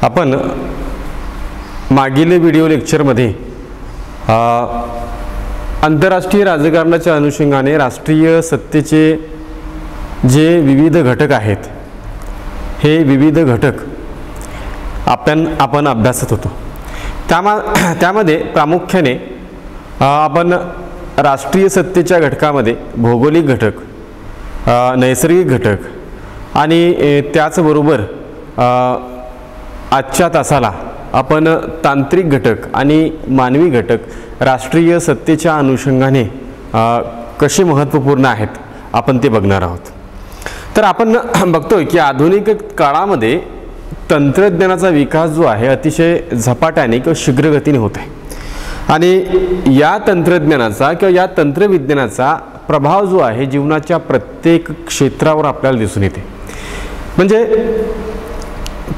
आपण मागील व्हिडिओ लेक्चरमध्ये आंतरराष्ट्रीय राजकारणाच्या अनुषंगाने राष्ट्रीय सत्तेचे जे विविध घटक आहेत हे विविध घटक आपण अभ्यासत होतो। त्यामध्ये प्रामुख्याने आपण राष्ट्रीय सत्तेच्या घटकामध्ये भौगोलिक घटक, नैसर्गिक घटक आणि त्याचबरोबर आजच्या तासाला आपण तांत्रिक घटक आणि मानवी घटक राष्ट्रीय सत्तेच्या अनुषंगाने कसे महत्त्वपूर्ण आहेत आपण ते बघणार आहोत। तर आपण बघतोय की आधुनिक काळामध्ये तंत्रज्ञानाचा विकास जो आहे अतिशय झपाट्याने किंवा शीघ्रगतीने होत आहे आणि या तंत्रज्ञानाचा किंवा या तंत्रविज्ञानाचा प्रभाव जो आहे जीवनाच्या प्रत्येक क्षेत्रावर आपल्याला दिसून येते। म्हणजे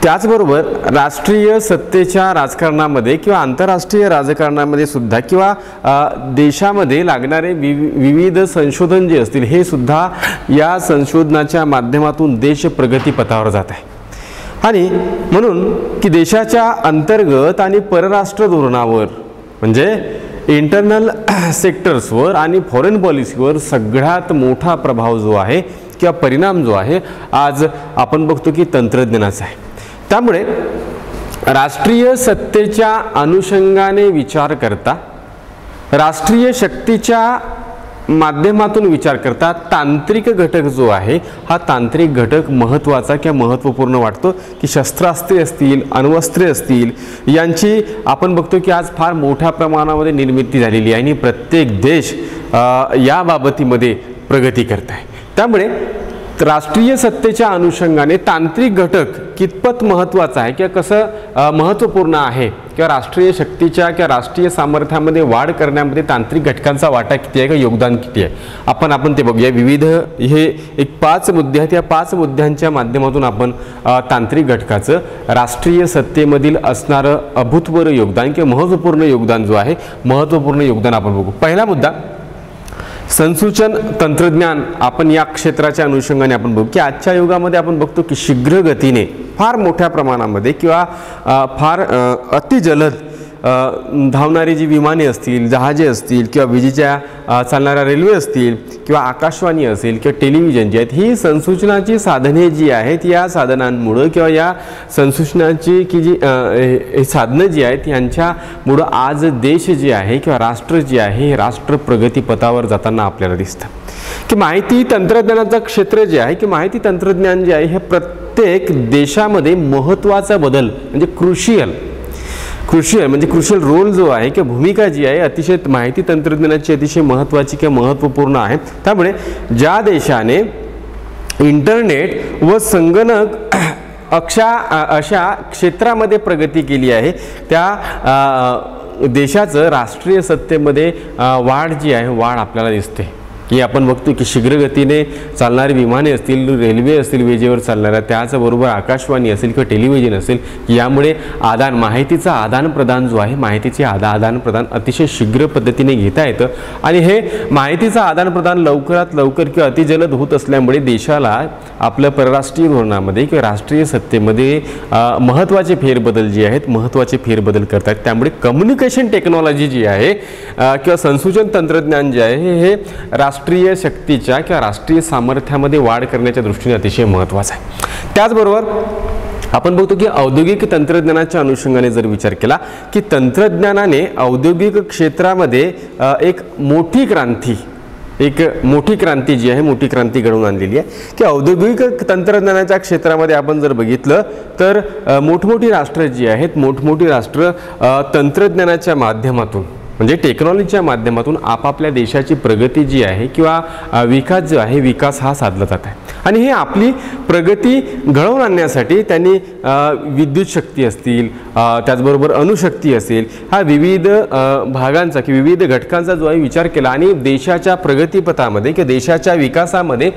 त्याचबरोबर राष्ट्रीय सत्तेच्या राजकारणामध्ये किंवा आंतरराष्ट्रीय राजकारणामध्ये सुद्धा किंवा देशामध्ये लागणारे विविध संशोधन जे असतील हे सुद्धा या संशोधनाच्या माध्यमातून देश प्रगतीपथावर जात आहे। आणि म्हणून की देशाच्या अंतर्गत आणि परराष्ट्र धोरणावर म्हणजे इंटरनल सेक्टर्सवर आणि फॉरेन पॉलिसीवर सगळ्यात मोठा प्रभाव जो आहे किंवा परिणाम जो आहे आज आपण बघतो की तंत्रज्ञानाचा आहे। त्यामुळे राष्ट्रीय सत्तेच्या अनुषंगाने विचार करता, राष्ट्रीय शक्तीच्या माध्यमातून विचार करता तांत्रिक घटक जो आहे हा तांत्रिक घटक महत्त्वाचा किंवा महत्त्वपूर्ण वाटतो की शस्त्रास्त्रे असतील, अण्वस्त्रे असतील यांची आपण बघतो की आज फार मोठ्या प्रमाणामध्ये निर्मिती झालेली आहे आणि प्रत्येक देश या बाबतीमध्ये प्रगती करत आहे। त्यामुळे राष्ट्रीय सत्तेच्या अनुषंगाने तांत्रिक घटक कितपत महत्त्वाचा आहे किंवा कसं महत्त्वपूर्ण आहे किंवा राष्ट्रीय शक्तीच्या किंवा राष्ट्रीय सामर्थ्यामध्ये वाढ करण्यामध्ये तांत्रिक घटकांचा वाटा किती आहे किंवा योगदान किती आहे आपण ते बघूया। विविध हे एक 5 मुद्दे आहेत, या 5 मुद्द्यांच्या माध्यमातून आपण तांत्रिक घटकाचं राष्ट्रीय सत्तेमधील असणारं अभूतपूर्व योगदान किंवा महत्त्वपूर्ण योगदान जो आहे महत्त्वपूर्ण योगदान आपण बघू। पहिला मुद्दा संसूचन तंत्रज्ञान। आपण या क्षेत्राच्या अनुषंगाने आपण बघू की आजच्या युगामध्ये आपण बघतो की शीघ्र गतीने फार मोठ्या प्रमाणामध्ये किंवा फार अतिजलद धावणारी जी विमाने असतील, जहाजे असतील किंवा विजेच्या चालणाऱ्या रेल्वे असतील किंवा आकाशवाणी असेल किंवा टेलिव्हिजन जे आहेत ही संसूचनाची साधने जी आहेत या साधनांमुळे किंवा या संसूचनाची की जी साधनं जी आहेत यांच्यामुळं आज देश जे आहे किंवा राष्ट्र जे आहे हे राष्ट्र प्रगतीपथावर जाताना आपल्याला दिसतं की माहिती तंत्रज्ञानाचं क्षेत्र जे आहे की माहिती तंत्रज्ञान जे आहे हे प्रत्येक देशामध्ये महत्त्वाचा बदल म्हणजे क्रुशियल म्हणजे क्रुशियल रोल जो आहे किंवा भूमिका जी आहे अतिशय माहिती तंत्रज्ञानाची अतिशय महत्त्वाची किंवा महत्त्वपूर्ण आहे। त्यामुळे ज्या देशाने इंटरनेट व संगणक अशा क्षेत्रामध्ये प्रगती केली आहे त्या देशाचं राष्ट्रीय सत्तेमध्ये वाढ जी आहे वाढ आपल्याला दिसते की आपण बघतो की शीघ्रगतीने चालणारी विमाने असतील, रेल्वे असतील विजेवर चालणाऱ्या, त्याचबरोबर आकाशवाणी असेल किंवा टेलिव्हिजन असेल यामुळे माहितीचा आदान प्रदान जो आहे माहितीचे आदान प्रदान अतिशय शीघ्र पद्धतीने घेता येतं आणि हे माहितीचा आदान प्रदान लवकरात लवकर किंवा अतिजलद होत असल्यामुळे देशाला आपल्या परराष्ट्रीय धोरणामध्ये किंवा राष्ट्रीय सत्तेमध्ये महत्त्वाचे फेरबदल जे आहेत महत्त्वाचे फेरबदल करतात। त्यामुळे कम्युनिकेशन टेक्नॉलॉजी जी आहे किंवा संसूचन तंत्रज्ञान जे आहे हे राष्ट्रीय शक्तीच्या किंवा राष्ट्रीय सामर्थ्यामध्ये वाढ करण्याच्या दृष्टीने अतिशय महत्त्वाचं आहे। त्याचबरोबर आपण बघतो की औद्योगिक तंत्रज्ञानाच्या अनुषंगाने जर विचार केला की तंत्रज्ञानाने औद्योगिक क्षेत्रामध्ये एक मोठी क्रांती जी आहे मोठी क्रांती घडवून आणलेली आहे की औद्योगिक तंत्रज्ञानाच्या क्षेत्रामध्ये आपण जर बघितलं तर मोठमोठी राष्ट्र जी आहेत मोठमोठी राष्ट्र तंत्रज्ञानाच्या माध्यमातून म्हणजे टेक्नॉलॉजीच्या माध्यमातून आपापल्या देशाची प्रगती जी आहे किंवा विकास जो आहे विकास हा साधला जात आहे आणि हे आपली प्रगती घडवून आणण्यासाठी त्यांनी विद्युत शक्ती असतील त्याचबरोबर अणुशक्ती असेल हा विविध भागांचा किंवा विविध घटकांचा जो आहे विचार केला आणि देशाच्या प्रगतीपथामध्ये किंवा देशाच्या विकासामध्ये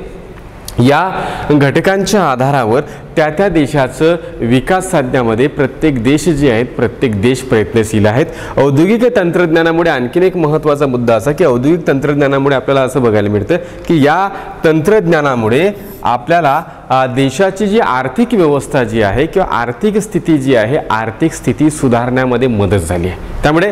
या घटकांच्या आधारावर त्या देशाचं विकास साधण्यामध्ये प्रत्येक देश जे आहेत प्रत्येक देश प्रयत्नशील आहेत। औद्योगिक तंत्रज्ञानामुळे आणखीन एक महत्त्वाचा मुद्दा असा की औद्योगिक तंत्रज्ञानामुळे आपल्याला असं बघायला मिळतं की या तंत्रज्ञानामुळे आपल्याला देशाची जी आर्थिक व्यवस्था जी आहे किंवा आर्थिक स्थिती जी आहे आर्थिक स्थिती सुधारण्यामध्ये मदत झाली आहे। त्यामुळे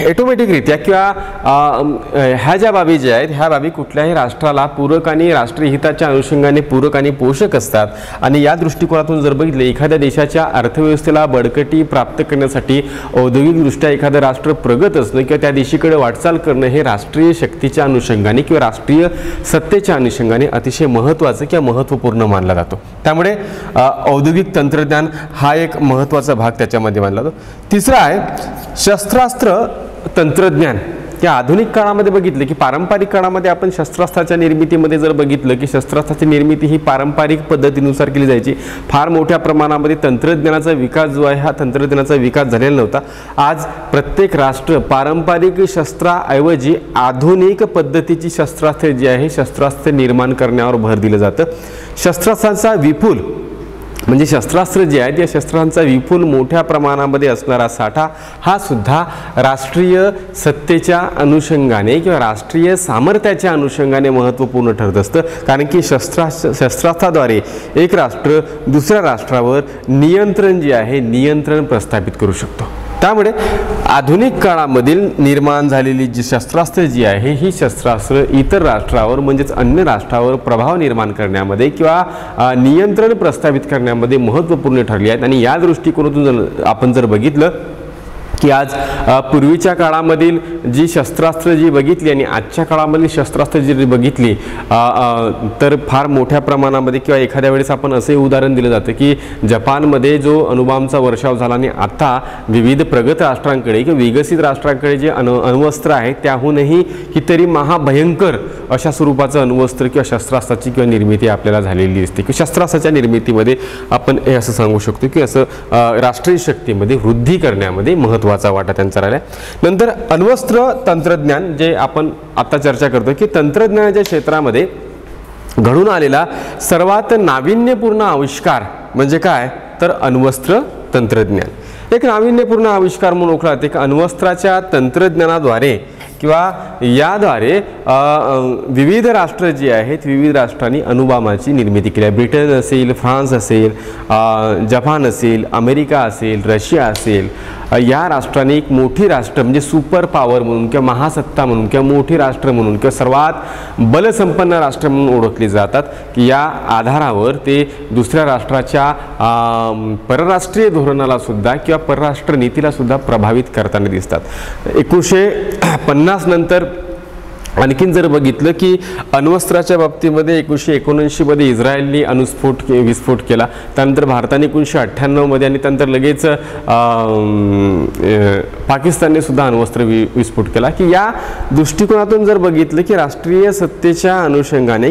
ऑटोमॅटिकरित्या किंवा ह्या ज्या बाबी ज्या आहेत ह्या बाबी कुठल्याही राष्ट्राला पूरक आणि राष्ट्रीय हिताच्या अनुषंगाने पूरक आणि पोषक असतात आणि या दृष्टिकोनातून जर बघितले एखाद्या देशाच्या अर्थव्यवस्थेला बळकटी प्राप्त करण्यासाठी औद्योगिकदृष्ट्या एखादं राष्ट्र प्रगत असणं किंवा त्या दिशेकडे वाटचाल करणं हे राष्ट्रीय शक्तीच्या अनुषंगाने किंवा राष्ट्रीय सत्तेच्या अनुषंगाने अतिशय महत्त्वाचं किंवा महत्त्वपूर्ण मानला जातो। त्यामुळे औद्योगिक तंत्रज्ञान हा एक महत्त्वाचा भाग त्याच्यामध्ये मानला जातो। तिसरा आहे शस्त्रास्त्र तंत्रज्ञान। या आधुनिक काळामध्ये बघितलं की पारंपरिक काळामध्ये आपण शस्त्रास्त्राच्या निर्मितीमध्ये जर बघितलं की शस्त्रास्त्राची निर्मिती ही पारंपरिक पद्धतीनुसार केली जायची। फार मोठ्या प्रमाणामध्ये तंत्रज्ञानाचा विकास जो आहे हा तंत्रज्ञानाचा विकास झालेला नव्हता। आज प्रत्येक राष्ट्र पारंपरिक शस्त्राऐवजी आधुनिक पद्धतीची शस्त्रास्त्रे जी आहे शस्त्रास्त्रे निर्माण करण्यावर भर दिलं जातं। शस्त्रास्त्रांचा विपुल म्हणजे शस्त्रास्त्र जे आहेत या शस्त्रांचा विपुल मोठ्या प्रमाणामध्ये असणारा साठा हा सुद्धा राष्ट्रीय सत्तेच्या अनुषंगाने किंवा राष्ट्रीय सामर्थ्याच्या अनुषंगाने महत्त्वपूर्ण ठरत असतं। कारण की शस्त्रास्त्राद्वारे एक राष्ट्र दुसऱ्या राष्ट्रावर नियंत्रण जे आहे नियंत्रण प्रस्थापित करू शकतो। त्यामुळे आधुनिक काळामधील निर्माण झालेली जी शस्त्रास्त्रे जी आहे ही शस्त्रास्त्र इतर राष्ट्रावर म्हणजेच अन्य राष्ट्रावर प्रभाव निर्माण करण्यामध्ये किंवा नियंत्रण प्रस्थापित करण्यामध्ये महत्त्वपूर्ण ठरली आहेत। आणि या दृष्टिकोनातून आपण जर बघितलं की आज पूर्वीच्या काळामधील जी शस्त्रास्त्र जी बघितली आणि आजच्या काळामधील शस्त्रास्त्र जी बघितली तर फार मोठ्या प्रमाणामध्ये किंवा एखाद्या वेळेस आपण असे उदाहरण दिलं जातं की जपानमध्ये जो अणुबॉम्बचा वर्षाव झाला आणि आता विविध प्रगत राष्ट्रांकडे किंवा विकसित राष्ट्रांकडे जे अण्वस्त्र आहेत त्याहूनही कितीतरी महाभयंकर अशा स्वरूपाचं अण्वस्त्र किंवा शस्त्रास्त्राची किंवा निर्मिती आपल्याला झालेली दिसते की शस्त्रास्त्राच्या निर्मितीमध्ये आपण हे असं सांगू शकतो की असं राष्ट्रीय शक्तीमध्ये वृद्धी करण्यामध्ये महत्त्वाचा वाटा त्यांचा राहिला। नंतर अण्वस्त्र तंत्रज्ञान जे आपण आता चर्चा करतो की तंत्रज्ञानाच्या क्षेत्रामध्ये घडून आलेला सर्वात नाविन्यपूर्ण आविष्कार म्हणजे काय तर अण्वस्त्र तंत्रज्ञान। एक नाविन्यपूर्ण आविष्कार म्हणून ओळखला जाते की अण्वस्त्राच्या तंत्रज्ञानाद्वारे किंवा याद्वारे विविध राष्ट्र जी आहेत विविध राष्ट्रांनी अणुबॉम्बाची निर्मिती केली आहे। ब्रिटन असेल फ्रान्स असेल जपान असेल अमेरिका असेल रशिया असेल या राष्ट्रांनी एक मोठी राष्ट्र म्हणजे सुपर पॉवर म्हणून किंवा महासत्ता म्हणून किंवा मोठी राष्ट्र म्हणून किंवा सर्वात बलसंपन्न राष्ट्र म्हणून ओळखली जातात की या आधारावर ते दुसऱ्या राष्ट्राच्या परराष्ट्रीय धोरणाला सुद्धा किंवा परराष्ट्र नीतीला सुद्धा प्रभावित करताना दिसतात। 1950 नंतर आणखीन जर बघितलं की अण्वस्त्राच्या बाबतीमध्ये 1979 मध्ये इस्रायलने विस्फोट केला, त्यानंतर भारताने 1998 मध्ये आणि त्यानंतर लगेच पाकिस्तानने सुद्धा अण्वस्त्र विस्फोट केला की या दृष्टिकोनातून जर बघितलं की राष्ट्रीय सत्तेच्या अनुषंगाने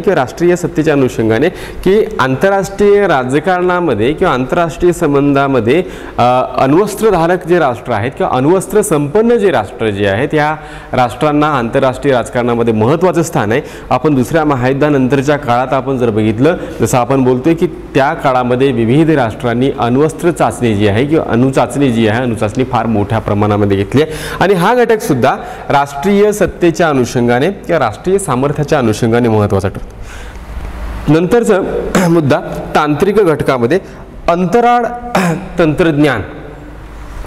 की आंतरराष्ट्रीय राजकारणामध्ये किंवा आंतरराष्ट्रीय संबंधामध्ये अण्वस्त्रधारक जे राष्ट्र आहेत किंवा अण्वस्त्र संपन्न जे राष्ट्र जे आहेत या राष्ट्रांना आंतरराष्ट्रीय राजकारणामध्ये महत्त्वाचं स्थान आहे। आपण दुसऱ्या महायुद्धानंतरच्या काळात आपण जर बघितलं जसं आपण बोलतोय की त्या काळामध्ये विविध राष्ट्रांनी अण्वस्त्र चाचणी जी आहे किंवा अणुचाचणी जी आहे अणुचाचणी फार मोठ्या प्रमाणामध्ये घेतली आहे आणि हा घटक सुद्धा राष्ट्रीय सत्तेच्या अनुषंगाने किंवा राष्ट्रीय सामर्थ्याच्या अनुषंगाने महत्त्वाचा ठरतो। नंतरचा मुद्दा तांत्रिक घटकामध्ये अंतराळ तंत्रज्ञान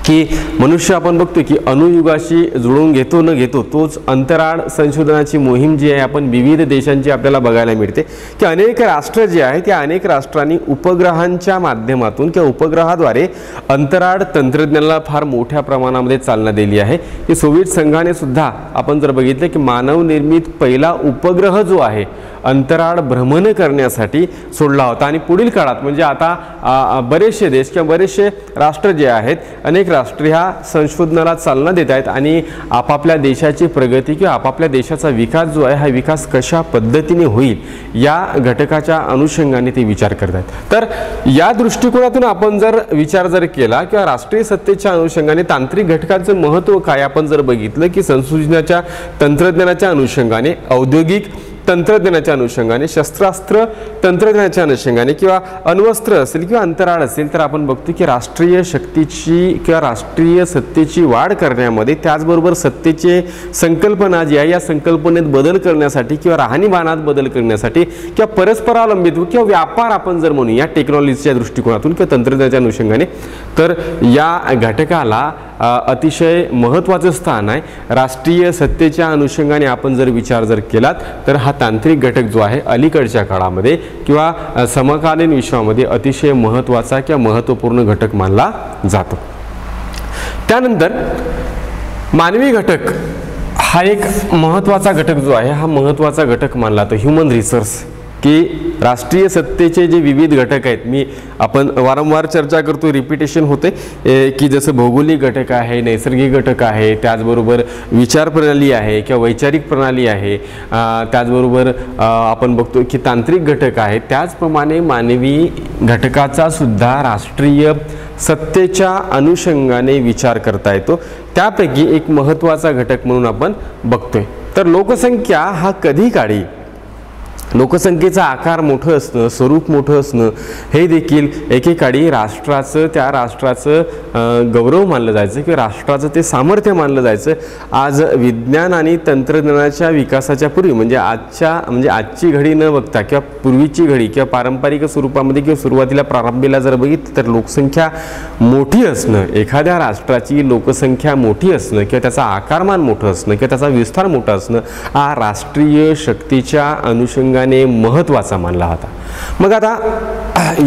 की मनुष्य आपण बघतो की अणुयुगाशी जुळवून घेतो न घेतो तोच अंतराळ संशोधनाची मोहीम जी आहे आपण विविध देशांची आपल्याला बघायला मिळते की अनेक राष्ट्र जे आहेत त्या अनेक राष्ट्रांनी उपग्रहांच्या माध्यमातून किंवा उपग्रहाद्वारे अंतराळ तंत्रज्ञानाला फार मोठ्या प्रमाणामध्ये चालना दिली आहे की सोव्हिएट संघाने सुद्धा आपण जर बघितलं की मानवनिर्मित पहिला उपग्रह जो आहे अंतराळ भ्रमण करण्यासाठी सोडला होता आणि पुढील काळात म्हणजे आता बरेचसे देश किंवा बरेचसे राष्ट्र जे आहेत अनेक राष्ट्र ह्या संशोधनाला चालना देत आहेत आणि आपापल्या देशाची प्रगती किंवा आपापल्या देशाचा विकास जो आहे हा विकास कशा पद्धतीने होईल या घटकाच्या अनुषंगाने ते विचार करत आहेत। तर या दृष्टिकोनातून आपण जर विचार केला किंवा राष्ट्रीय सत्तेच्या अनुषंगाने तांत्रिक घटकांचं महत्त्व काय आपण जर बघितलं की संशोधनाच्या तंत्रज्ञानाच्या अनुषंगाने औद्योगिक तंत्रज्ञानाच्या अनुषंगाने, शस्त्रास्त्र तंत्रज्ञानाच्या अनुषंगाने किंवा अण्वस्त्र असेल किंवा अंतराळ असेल, तर आपण बघतो की राष्ट्रीय शक्तीची किंवा राष्ट्रीय सत्तेची वाढ करण्यामध्ये, त्याचबरोबर सत्तेचे संकल्पना जी आहे या संकल्पनेत बदल करण्यासाठी किंवा राहणीमानात बदल करण्यासाठी किंवा परस्परावलंबित्व किंवा व्यापार आपण जर म्हणू या टेक्नॉलॉजीच्या दृष्टिकोनातून किंवा तंत्रज्ञानाच्या अनुषंगाने, तर या घटकाला अतिशय महत्त्वाचं स्थान आहे. राष्ट्रीय सत्तेच्या अनुषंगाने आपण जर विचार केलात तर हा तांत्रिक घटक जो आहे अलीकडच्या काळामध्ये किंवा समकालीन विश्वामध्ये अतिशय महत्त्वाचा किंवा महत्त्वपूर्ण घटक मानला जातो. त्यानंतर मानवी घटक हा एक महत्त्वाचा घटक जो आहे, हा महत्त्वाचा घटक मानला जातो. ह्युमन रिसोर्स, की राष्ट्रीय सत्तेचे जे विविध घटक आहेत, आपण वारंवार चर्चा करतो, रिपिटेशन होते की जसं भौगोलिक घटक आहे, नैसर्गिक घटक आहे, त्याचबरोबर विचार प्रणाली आहे किंवा वैचारिक प्रणाली आहे, त्याचबरोबर आपण बघतो की तांत्रिक घटक आहे. त्याचप्रमाणे मानवी घटकाचा सुद्धा राष्ट्रीय सत्तेच्या अनुषंगाने विचार करता येतो. त्यापैकी एक महत्त्वाचा घटक म्हणून आपण बघतोय. तर लोकसंख्या हा कधी काळी लोकसंख्येचा आकार मोठं असणं, स्वरूप मोठं असणं हे देखील एकेकाळी राष्ट्राचं, त्या राष्ट्राचं गौरव मानलं जायचं किंवा राष्ट्राचं ते सामर्थ्य मानलं जायचं. आज विज्ञान आणि तंत्रज्ञानाच्या विकासाच्या पूर्वी म्हणजे आजची घडी न बघता किंवा पूर्वीची घडी किंवा पारंपरिक स्वरूपामध्ये किंवा सुरुवातीला प्रारंभीला जर बघितलं तर लोकसंख्या मोठी असणं, एखाद्या राष्ट्राची लोकसंख्या मोठी असणं किंवा त्याचा आकारमान मोठं असणं किंवा त्याचा विस्तार मोठा असणं हा राष्ट्रीय शक्तीच्या अनुषंगाने महत्त्वाचा मानला होता. मग आता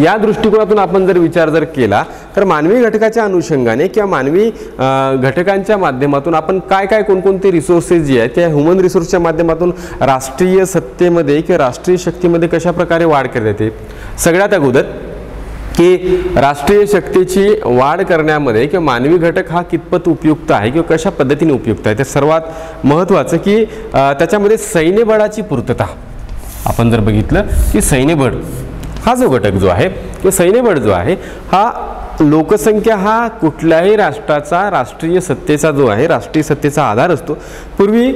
या दृष्टिकोनातून आपण जर विचार केला तर मानवी घटकाच्या अनुषंगाने किंवा मानवी घटकांच्या माध्यमातून आपण काय कोणकोणते रिसोर्सेस जे आहेत त्या ह्युमन रिसोर्सच्या माध्यमातून राष्ट्रीय सत्तेमध्ये किंवा राष्ट्रीय शक्तीमध्ये कशा प्रकारे वाढ करता येते. सगळ्यात अगोदर की राष्ट्रीय शक्तीची वाढ करण्यामध्ये किंवा मानवी घटक हा कितपत उपयुक्त आहे किंवा कशा पद्धतीने उपयुक्त आहे, ते सर्वात महत्त्वाचं की त्याच्यामध्ये सैन्यबळाची पूर्तता. आपण जर बघितलं की सैन्यबळ हा जो घटक जो आहे किंवा सैन्यबळ जो आहे हा लोकसंख्या हा कुठल्याही राष्ट्राचा राष्ट्रीय सत्तेचा जो आहे राष्ट्रीय सत्तेचा आधार असतो. पूर्वी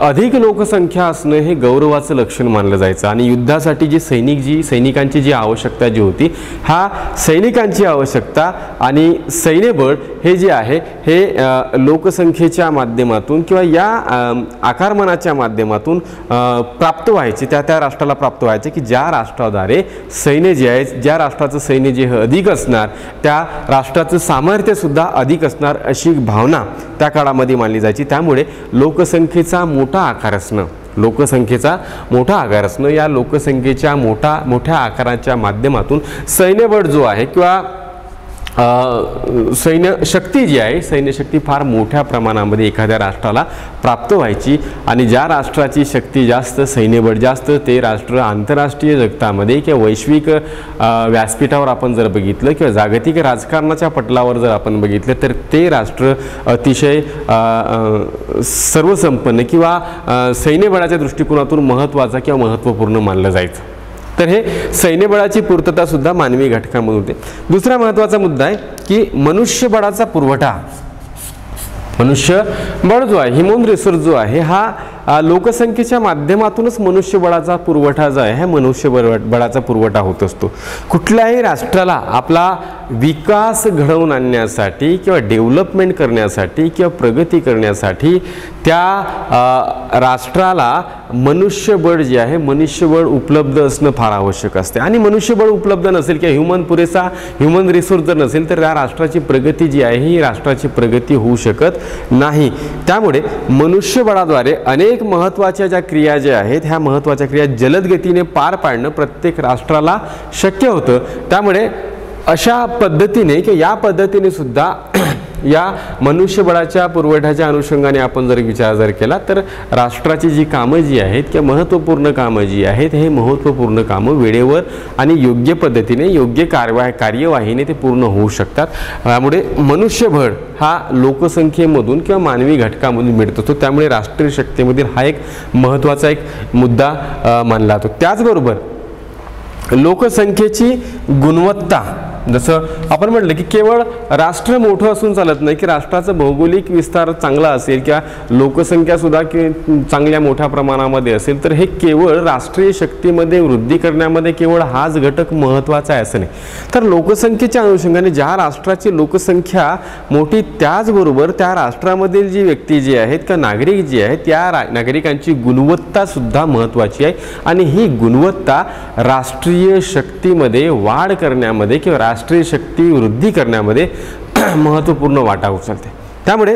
अधिक लोकसंख्या असणं हे गौरवाचं लक्षण मानलं जायचं आणि युद्धासाठी जे सैनिकांची जी आवश्यकता जी होती, हा सैनिकांची आवश्यकता आणि सैन्यबळ हे जे आहे हे लोकसंख्येच्या माध्यमातून किंवा या आकारमानाच्या माध्यमातून प्राप्त व्हायचे, त्या राष्ट्राला प्राप्त व्हायचे की ज्या राष्ट्राद्वारे सैन्य जे आहे, ज्या राष्ट्राचं सैन्य जे अधिक असणार त्या राष्ट्राचं सामर्थ्य सुद्धा अधिक असणार अशी भावना त्या काळामध्ये मानली जायची. त्यामुळे लोकसंख्येचा मोठा आकार असणं, या लोकसंख्येच्या मोठ्या आकाराच्या माध्यमातून सैन्यबळ जो आहे किंवा सैन्य शक्ती जी आहे, सैन्यशक्ती फार मोठ्या प्रमाणामध्ये एखाद्या राष्ट्राला प्राप्त व्हायची आणि ज्या राष्ट्राची शक्ती जास्त, सैन्यबळ जास्त, ते राष्ट्र आंतरराष्ट्रीय जगतामध्ये किंवा वैश्विक व्यासपीठावर आपण जर बघितलं किंवा जागतिक राजकारणाच्या पटलावर जर आपण बघितलं तर ते राष्ट्र अतिशय सर्वसंपन्न किंवा सैन्यबळाच्या दृष्टिकोनातून महत्त्वाचा किंवा महत्त्वपूर्ण मानलं जायचं. तर हे सैन्यबळाची पूर्तता सुद्धा मानवी घटकामध्ये होते. दुसरा महत्त्वाचा मुद्दा आहे की मनुष्यबळाचा पुरवठा. मनुष्यबळ जो आहे, ह्युमन रिसोर्स जो आहे, हा लोकसंख्येच्या माध्यमातूनच मनुष्यबळाचा पुरवठा जो आहे, मनुष्यबळाचा पुरवठा होत असतो. कुठल्याही राष्ट्राला आपला विकास घडवून आणण्यासाठी किंवा डेव्हलपमेंट करण्यासाठी किंवा प्रगती करण्यासाठी त्या राष्ट्राला मनुष्यबळ जे आहे, मनुष्यबळ उपलब्ध असणं फार आवश्यक असते आणि मनुष्यबळ उपलब्ध नसेल किंवा पुरेसा ह्युमन रिसोर्स जर नसेल तर त्या राष्ट्राची प्रगती जी आहे ही राष्ट्राची प्रगती होऊ शकत नाही. त्यामुळे मनुष्यबळाद्वारे अनेक महत्त्वाच्या ज्या क्रिया ज्या आहेत ह्या महत्त्वाच्या क्रिया जलद गतीने पार पाडणं प्रत्येक राष्ट्राला शक्य होतं. त्यामुळे अशा पद्धतीने किंवा या पद्धतीने सुद्धा या मनुष्यबळाच्या पुरवठ्याच्या अनुषंगाने आपण जर विचार केला तर राष्ट्राची जी कामं जी आहेत किंवा महत्त्वपूर्ण कामं जी आहेत हे महत्त्वपूर्ण कामं वेळेवर आणि योग्य पद्धतीने योग्य कार्यवाहीने ते पूर्ण होऊ शकतात. त्यामुळे मनुष्यबळ हा लोकसंख्येमधून किंवा मानवी घटकामधून मिळत असतो. त्यामुळे राष्ट्रीय शक्तीमधील हा एक महत्त्वाचा एक मुद्दा मानला जातो. त्याचबरोबर लोकसंख्येची गुणवत्ता जसं आपण म्हटलं की केवळ राष्ट्र मोठं असून चालत नाही, की राष्ट्राचा भौगोलिक विस्तार चांगला असेल किंवा लोकसंख्या सुद्धा चांगल्या मोठ्या प्रमाणामध्ये असेल तर हे केवळ राष्ट्रीय शक्तीमध्ये वृद्धी करण्यामध्ये केवळ हाच घटक महत्त्वाचा आहे असं नाही. तर लोकसंख्येच्या अनुषंगाने ज्या राष्ट्राची लोकसंख्या मोठी त्याचबरोबर त्या राष्ट्रामधील जी व्यक्ती जी आहेत किंवा नागरिक जे आहेत त्या नागरिकांची गुणवत्ता सुद्धा महत्त्वाची आहे आणि ही गुणवत्ता राष्ट्रीय शक्तीमध्ये वाढ करण्यामध्ये किंवा राष्ट्रीय शक्ती वृद्धी करण्यामध्ये महत्त्वपूर्ण वाटा उचलते. त्यामुळे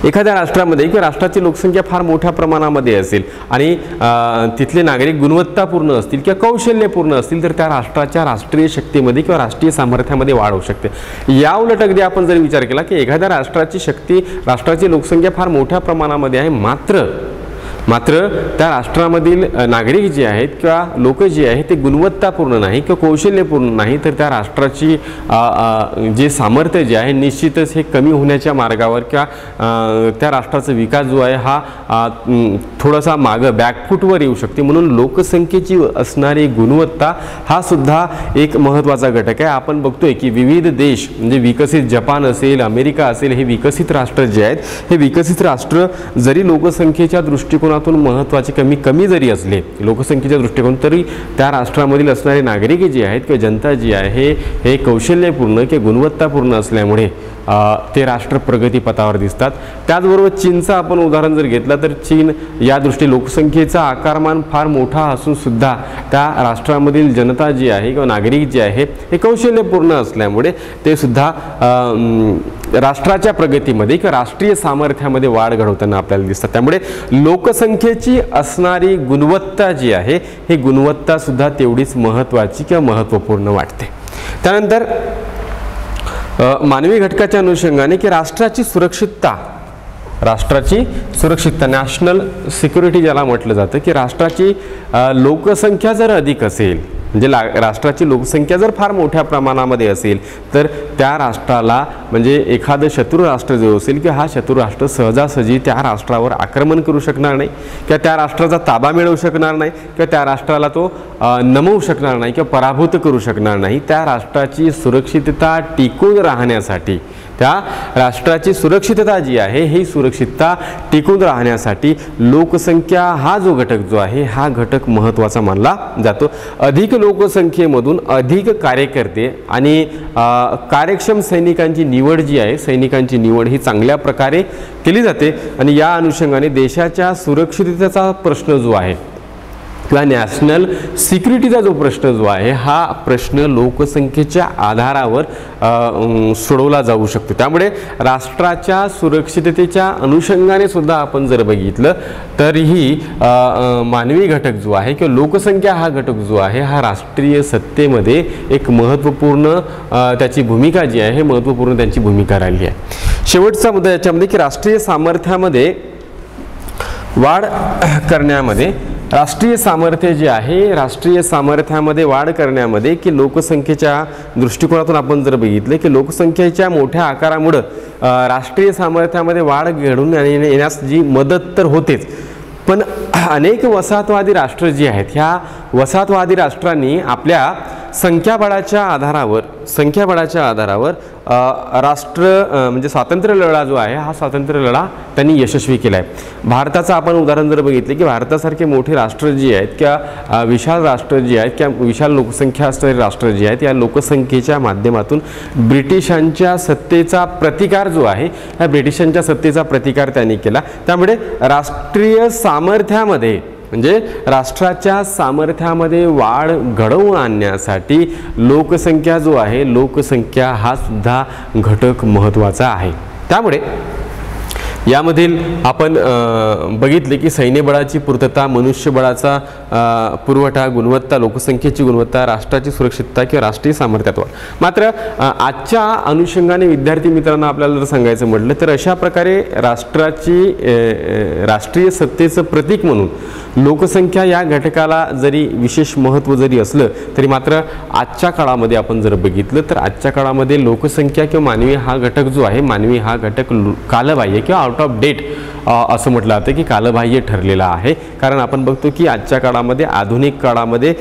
एखाद्या राष्ट्रामध्ये किंवा राष्ट्राची लोकसंख्या फार मोठ्या प्रमाणामध्ये असेल आणि तिथले नागरिक गुणवत्तापूर्ण असतील किंवा कौशल्यपूर्ण असतील तर त्या राष्ट्राच्या राष्ट्रीय शक्तीमध्ये किंवा राष्ट्रीय सामर्थ्यामध्ये वाढ होऊ शकते. या उलट अगदी आपण जर विचार केला की एखाद्या राष्ट्राची लोकसंख्या फार मोठ्या प्रमाणामध्ये आहे मात्र त्या राष्ट्रामधील नागरिक जे आहेत किंवा लोक जे आहेत ते गुणवत्तापूर्ण नाही किंवा कौशल्यपूर्ण नाही तर त्या राष्ट्राची जे सामर्थ्य जे आहे निश्चितच हे कमी होण्याच्या मार्गावर किंवा त्या राष्ट्राचा विकास जो आहे हा थोडासा मागं बॅकफूटवर येऊ शकते. म्हणून लोकसंख्येची असणारी गुणवत्ता हा सुद्धा एक महत्त्वाचा घटक आहे. आपण बघतोय की विविध देश म्हणजे विकसित जपान असेल अमेरिका असेल हे विकसित राष्ट्र जे आहेत हे विकसित राष्ट्र जरी लोकसंख्येच्या दृष्टिकोनातून महत्त्वाचे कमी जरी असले लोकसंख्येच्या दृष्टिकोन तरी त्या राष्ट्रामधील असणारे नागरिक जे आहेत किंवा जनता जी आहे हे कौशल्यपूर्ण किंवा गुणवत्तापूर्ण असल्यामुळे ते राष्ट्र प्रगतीपथावर दिसतात. त्याचबरोबर चीनचं आपण उदाहरण जर घेतलं तर चीन या दृष्टी लोकसंख्येचा आकारमान फार मोठा असून सुद्धा त्या राष्ट्रामधील जनता जी आहे किंवा नागरिक जे आहे हे कौशल्यपूर्ण असल्यामुळे ते सुद्धा राष्ट्राच्या प्रगतीमध्ये किंवा राष्ट्रीय सामर्थ्यामध्ये वाढ घडवताना आपल्याला दिसतात. त्यामुळे लोकसंख्येची असणारी गुणवत्ता जी आहे ही गुणवत्ता सुद्धा तेवढीच महत्त्वाची किंवा महत्त्वपूर्ण वाटते. त्यानंतर मानवी घटकाच्या अनुषंगाने की राष्ट्राची सुरक्षितता नॅशनल सिक्युरिटी ज्याला म्हटलं जातं की राष्ट्राची लोकसंख्या जर अधिक असेल म्हणजे राष्ट्राची लोकसंख्या जर फार मोठ्या प्रमाणामध्ये असेल तर त्या राष्ट्राला म्हणजे एखादं शत्रू राष्ट्र जो असेल की हा शत्रू राष्ट्र सहजासहजी त्या राष्ट्रावर आक्रमण करू शकणार नाही किंवा त्या राष्ट्राचा ताबा मिळवू शकणार नाही किंवा त्या राष्ट्राला तो नमवू शकणार नाही किंवा पराभूत करू शकणार नाही. त्या राष्ट्राची सुरक्षितता टिकून राहण्यासाठी त्या राष्ट्राची सुरक्षितता जी आहे ही सुरक्षितता टिकून राहण्यासाठी लोकसंख्या हा जो घटक जो आहे हा घटक महत्त्वाचा मानला जातो. अधिक लोकसंख्येमधून अधिक कार्यकर्ते आणि कार्यक्षम सैनिकांची निवड जी आहे सैनिकांची निवड ही चांगल्या प्रकारे केली जाते आणि या अनुषंगाने देशाच्या सुरक्षिततेचा प्रश्न जो आहे किंवा नॅशनल सिक्युरिटीचा जो प्रश्न जो आहे हा प्रश्न लोकसंख्येच्या आधारावर सोडवला जाऊ शकतो. त्यामुळे राष्ट्राच्या सुरक्षिततेच्या अनुषंगाने सुद्धा आपण जर बघितलं तरीही मानवी घटक जो आहे किंवा लोकसंख्या हा घटक जो आहे हा राष्ट्रीय सत्तेमध्ये एक महत्त्वपूर्ण त्याची भूमिका जी आहे महत्त्वपूर्ण त्यांची भूमिका राहिली आहे. शेवटचा मुद्दा याच्यामध्ये की राष्ट्रीय सामर्थ्यामध्ये वाढ करण्यामध्ये राष्ट्रीय सामर्थ्य जे आहे राष्ट्रीय सामर्थ्यामध्ये वाढ करण्यामध्ये की लोकसंख्येच्या दृष्टिकोनातून आपण जर बघितले की लोकसंख्येच्या मोठ्या आकारामुळे राष्ट्रीय सामर्थ्यामध्ये वाढ घडून येण्यास जी मदत तर होतेच पण अनेक वसाहतवादी राष्ट्र जी आहेत ह्या वसाहतवादी राष्ट्रांनी आपल्या संख्याबळाच्या आधारावर राष्ट्र म्हणजे स्वातंत्र्य लढा जो आहे हा स्वातंत्र्य लढा त्यांनी यशस्वी केला आहे. भारताचं आपण उदाहरण जर बघितले की भारतासारखे मोठे राष्ट्र जी आहेत किंवा विशाल राष्ट्र जी आहेत किंवा विशाल लोकसंख्या असणारे राष्ट्र जी आहेत या लोकसंख्येच्या माध्यमातून ब्रिटिशांच्या सत्तेचा प्रतिकार जो आहे ह्या ब्रिटिशांच्या सत्तेचा प्रतिकार त्यांनी केला. त्यामुळे राष्ट्रीय सामर्थ्यामध्ये म्हणजे राष्ट्राच्या सामर्थ्यामध्ये वाढ घडवून आणण्यासाठी लोकसंख्या जो आहे लोकसंख्या हा सुद्धा घटक महत्त्वाचा आहे. त्यामुळे यामधील आपण बघितले की सैन्यबळाची पूर्तता मनुष्यबळाचा पुरवठा गुणवत्ता लोकसंख्येची गुणवत्ता राष्ट्राची सुरक्षितता किंवा राष्ट्रीय सामर्थ्यावर. मात्र आजच्या अनुषंगाने विद्यार्थी मित्रांना आपल्याला जर सांगायचं म्हटलं तर अशा प्रकारे राष्ट्रीय सत्तेचं प्रतीक म्हणून लोकसंख्या या घटकाला जरी विशेष महत्त्व जरी असलं तरी मात्र आजच्या काळामध्ये आपण जर बघितलं तर आजच्या काळामध्ये लोकसंख्या किंवा मानवी हा घटक जो आहे, मानवी हा घटक कालबाह्य किंवा आउट ऑफ डेट असं म्हटलं जातं की कालबाह्य ठरलेला आहे. कारण आपण बघतो की आजच्या काळामध्ये, आधुनिक काळामध्ये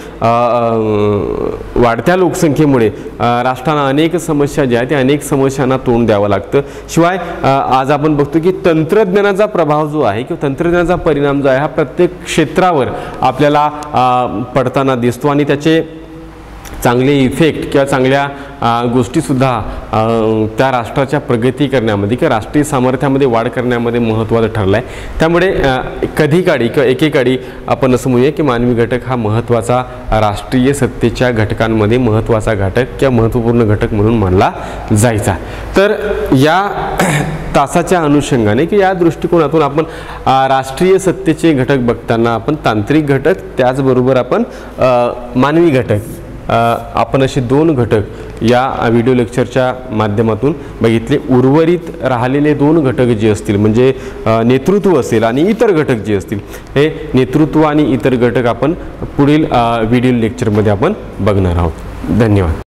वाढत्या लोकसंख्येमुळे राष्ट्रांना अनेक समस्या ज्या आहेत त्या अनेक समस्यांना तोंड द्यावं लागतं. शिवाय आज आपण बघतो की तंत्रज्ञानाचा प्रभाव जो आहे किंवा तंत्रज्ञानाचा परिणाम जो आहे हा प्रत्येक क्षेत्रावर आपल्याला पडताना दिसतो आणि त्याचे चांगले इफेक्ट किंवा चांगल्या गोष्टीसुद्धा त्या राष्ट्राच्या प्रगती करण्यामध्ये किंवा राष्ट्रीय सामर्थ्यामध्ये वाढ करण्यामध्ये महत्त्वाचं ठरलं आहे. त्यामुळे कधीकाळी किंवा एकेकाळी आपण असं म्हणूया की मानवी घटक हा महत्त्वाचा राष्ट्रीय सत्तेच्या घटकांमध्ये महत्त्वाचा घटक किंवा महत्त्वपूर्ण घटक म्हणून मानला जायचा. तर या तासाच्या अनुषंगाने की या दृष्टिकोनातून आपण राष्ट्रीय सत्तेचे घटक बघताना आपण तांत्रिक घटक त्याचबरोबर आपण मानवी घटक आपण असे दोन घटक या व्हिडिओ लेक्चरच्या माध्यमातून बघितले. उर्वरित राहिलेले दोन घटक जे असतील म्हणजे नेतृत्व असेल आणि इतर घटक जे असतील, हे नेतृत्व आणि इतर घटक आपण पुढील व्हिडिओ लेक्चरमध्ये आपण बघणार आहोत. धन्यवाद.